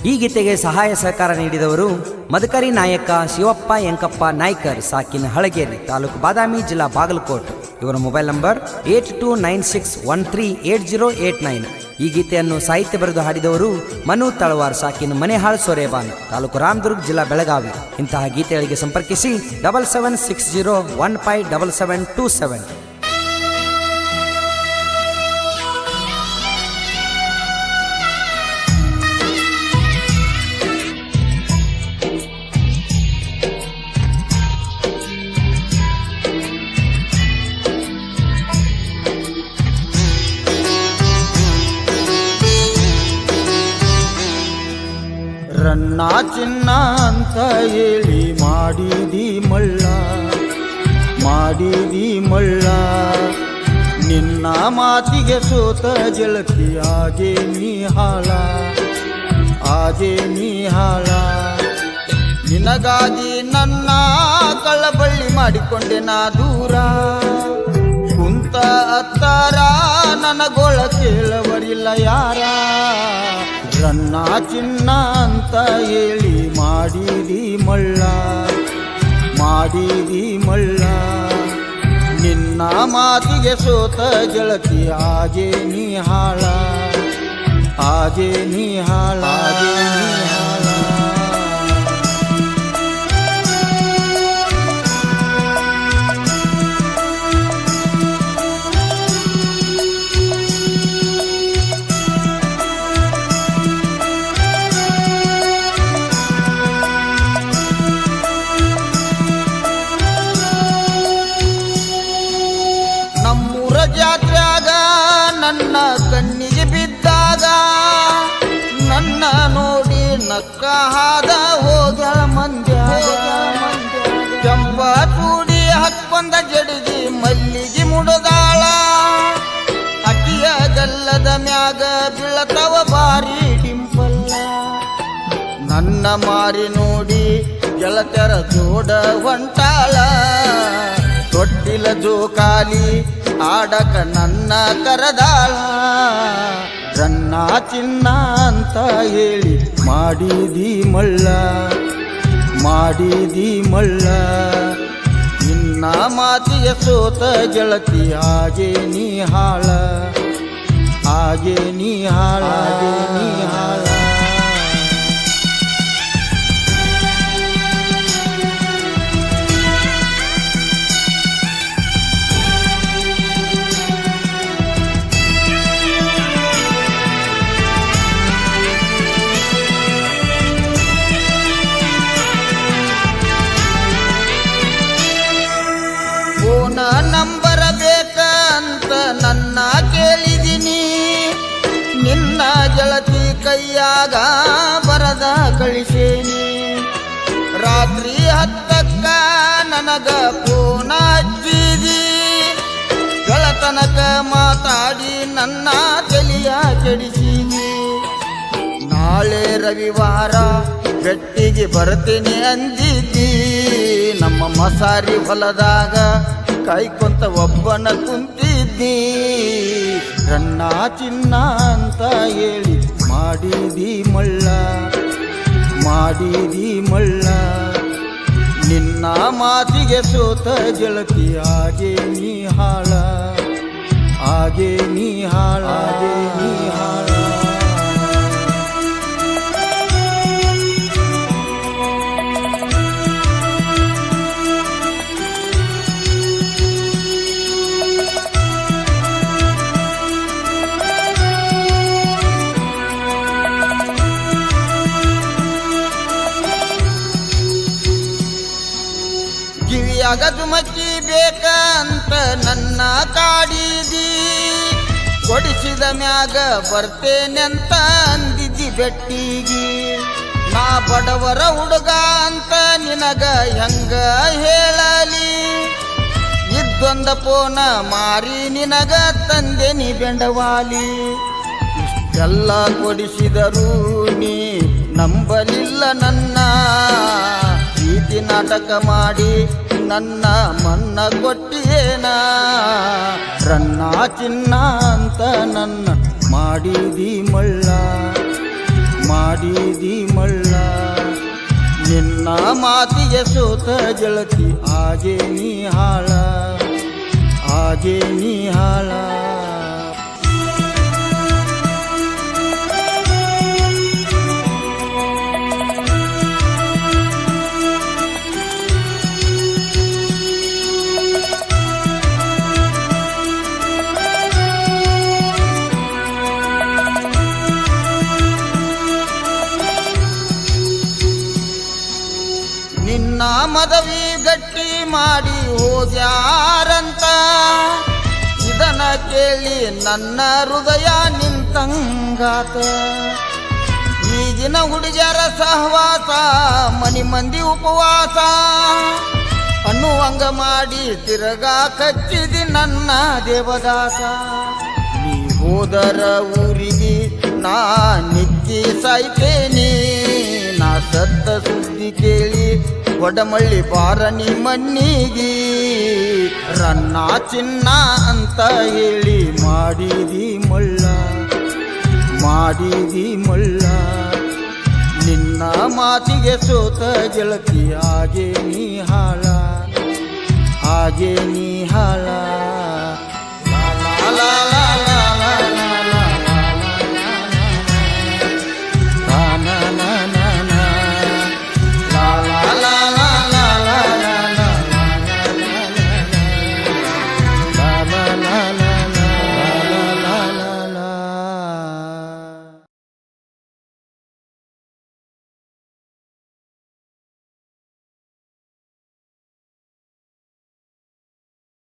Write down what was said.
ಈ ಗೀತೆಗೆ ಸಹಾಯ ಸಹಕಾರ ನೀಡಿದವರು ಮದಕರಿ ನಾಯಕ ಶಿವಪ್ಪ ಎಂಕಪ್ಪ ನಾಯ್ಕರ್, ಸಾಕಿನ ಹಳಗೇರಿ, ತಾಲೂಕು ಬಾದಾಮಿ, ಜಿಲ್ಲಾ ಬಾಗಲಕೋಟ್. ಇವರ ಮೊಬೈಲ್ ನಂಬರ್ 8296138089. ಈ ಗೀತೆಯನ್ನು ಸಾಹಿತ್ಯ ಬರೆದು ಹಾಡಿದವರು ಮನು ತಳವಾರ್, ಸಾಕಿನ ಮನೆಹಾಳ್ ಸೊರೇಬಾನ್, ತಾಲೂಕು ರಾಮದುರ್ಗ್, ಜಿಲ್ಲಾ ಬೆಳಗಾವಿ. ಇಂತಹ ಗೀತೆಗಳಿಗೆ ಸಂಪರ್ಕಿಸಿ 7760157727. ರನ್ನ ಚಿನ್ನ ಅಂತ ಹೇಳಿ ಮಾಡಿದಿ ಮಳ್ಳ, ನಿನ್ನ ಮಾತಿಗೆ ಸೋತ ಜಲಕಿ ಆಗೆ ನೀ ಹಾಳ. ನಿನಗಾಗಿ ನನ್ನ ಕಳ್ಳಬಳ್ಳಿ ಮಾಡಿಕೊಂಡೆ ನಾ ದೂರ, ಕುಂತ ಅತ್ತಾರ ನನಗೋಳ ಕೇಳವರಿಲ್ಲ ಯಾರ. ರನ್ನ ಚಿನ್ನ ಅಂತ ಹೇಳಿ ಮಾಡಿದಿ ಮಳ್ಳ, ನಿನ್ನ ಮಾತಿಗೆ ಸೋತ ಗೆಳತಿ ಆಗೆ ನೀ ಹಾಳ. ಜಾತ್ರ್ಯಾಗ ನನ್ನ ಕಣ್ಣಿಗೆ ಬಿದ್ದಾಗ ನನ್ನ ನೋಡಿ ನಕ್ಕ ಹಾದ ಹೋಗ್ಯಾಳ ಮಂದ್ಯಾಗ. ಕೆಂಪ ಚೂಡಿ ಹಕ್ಕೊಂದ ಜಡಿಗಿ ಮಲ್ಲಿಗೆ ಮುಡದಾಳ, ಅಕ್ಕಿಯ ಗಲ್ಲದ ಮ್ಯಾಗ ಬೀಳತವ ಬಾರಿ ಡಿಂಪಲ್ಲ. ನನ್ನ ಮಾರಿ ನೋಡಿ ಗೆಳತ್ಯರ ಜೋಡ ಹೊಂಟಾಳ, ತೊಟ್ಟಿಲ ಜೋಕಾಲಿ ಆಡಕ ನನ್ನ ಕರದಾಳ. ರನ್ನ ಚಿನ್ನ ಅಂತ ಹೇಳಿ ಮಾಡಿದಿ ಮಳ್ಳ, ನಿನ್ನ ಮಾತಿಯ ಸೋತ ಗೆಳತಿ ಆಗೆ ನೀ ಹಾಳ. ನಂಬರ ಬೇಕಂತ ನನ್ನ ಕೇಳಿದಿನಿ, ನಿನ್ನ ಗೆಳತಿ ಕೈಯಾಗ ಬರದ ಕಳಿಸೇನಿ. ರಾತ್ರಿ 10ಕ್ಕ ನನಗ ಫೋನ ಹಚ್ಚಿದಿ, ಗೆಳತನಕ ಮಾತಾಡಿ ನನ್ನ ತಲೆಯ ಕೆಡಿಸಿದಿ. ನಾಳೆ ರವಿವಾರ ಗಟ್ಟಿಗೆ ಬರ್ತೀನಿ ಅಂದಿದ್ದಿ, ನಮ್ಮ ಮಸಾರಿ ಹೊಲದಾಗ ಕಾಯ್ಕೊಂತ ಒಬ್ಬನ ಕುಂತಿದ್ದಿ. ರನ್ನ ಚಿನ್ನ ಅಂತ ಹೇಳಿ ಮಾಡಿದಿ ಮಳ್ಳ, ನಿನ್ನ ಮಾತಿಗೆ ಸೋತ ಗೆಳತಿ ಆಗೆ ನೀ ಹಾಳ. ಕಿವಿಯಾಗ ದುಮಕಿ ಬೇಕಂತ ನನ್ನ ಕಾಡಿದಿ, ಕೊಡಿಸಿದ ಮ್ಯಾಗ ಬರ್ತೇನೆಂತ ಅಂದಿದ್ದಿ ಬೆಟ್ಟಿಗಿ. ನಾ ಬಡವರ ಹುಡುಗ ಅಂತ ನಿನಗ ಹೆಂಗ ಹೇಳಲಿ, ಇದ್ದೊಂದ ಪೋನ ಮಾರಿ ನಿನಗ ತಂದೆ ನೀ ಬೆಂಡವಾಲಿ. ಇಷ್ಟೆಲ್ಲ ಕೊಡಿಸಿದರೂ ನೀ ನಂಬಲಿಲ್ಲ ನನ್ನ, ಪ್ರೀತಿ ನಾಟಕ ಮಾಡಿ ನನ್ನ ಮನ್ನ ಕೊಟ್ಟಿಯೇನ. ರನ್ನ ಚಿನ್ನ ಅಂತ ನನ್ನ ಮಾಡಿದಿ ಮಳ್ಳ, ಮಾಡಿದಿ ಮಳ್ಳ ನಿನ್ನ ಮಾತಿಗೆ ಸೋತ ಗೆಳತಿ ಹಾಗೆ ನೀ ಹಾಳ ಹಾಗೆ ನೀ ಹಾಳ ನಿನ್ನ ಮದವಿ ಗಟ್ಟಿ ಮಾಡಿ ಹೋಗ್ಯಾರಂತ ಇದನ್ನ ಕೇಳಿ ನನ್ನ ಹೃದಯ ನಿಂತಂಗಾತ ಈಗಿನ ಹುಡುಗಿಯರ ಸಹವಾಸ ಮನಿ ಮಂದಿ ಉಪವಾಸ ಅನ್ನುವಂಗ ಮಾಡಿ ತಿರುಗಾ ಕಚ್ಚಿದಿ ನನ್ನ ದೇವದಾಸ ನೀ ಹೋದರ ಊರಿಗೆ ನಾ ನಿಕ್ಕಿ ಸಾಯ್ತೇನಿ ನಾ ಸತ್ತ ಸುದ್ದಿ ಕೇಳಿ ಒಡಮಳ್ಳಿ ಬಾರನಿ ಮಣ್ಣಿಗಿ ರನ್ನ ಚಿನ್ನ ಅಂತ ಹೇಳಿ ಮಾಡಿದಿ ಮಳ್ಳ ಮಾಡಿದಿ ಮಳ್ಳ ನಿನ್ನ ಮಾತಿಗೆ ಸೋತ ಗೆಳತಿ ಹಾಗೆ ನೀ ಹಾಳ ಹಾಗೆ ನೀ ಹಾಳ ಲಾ ಲಾ ಲಾ ಲಾ.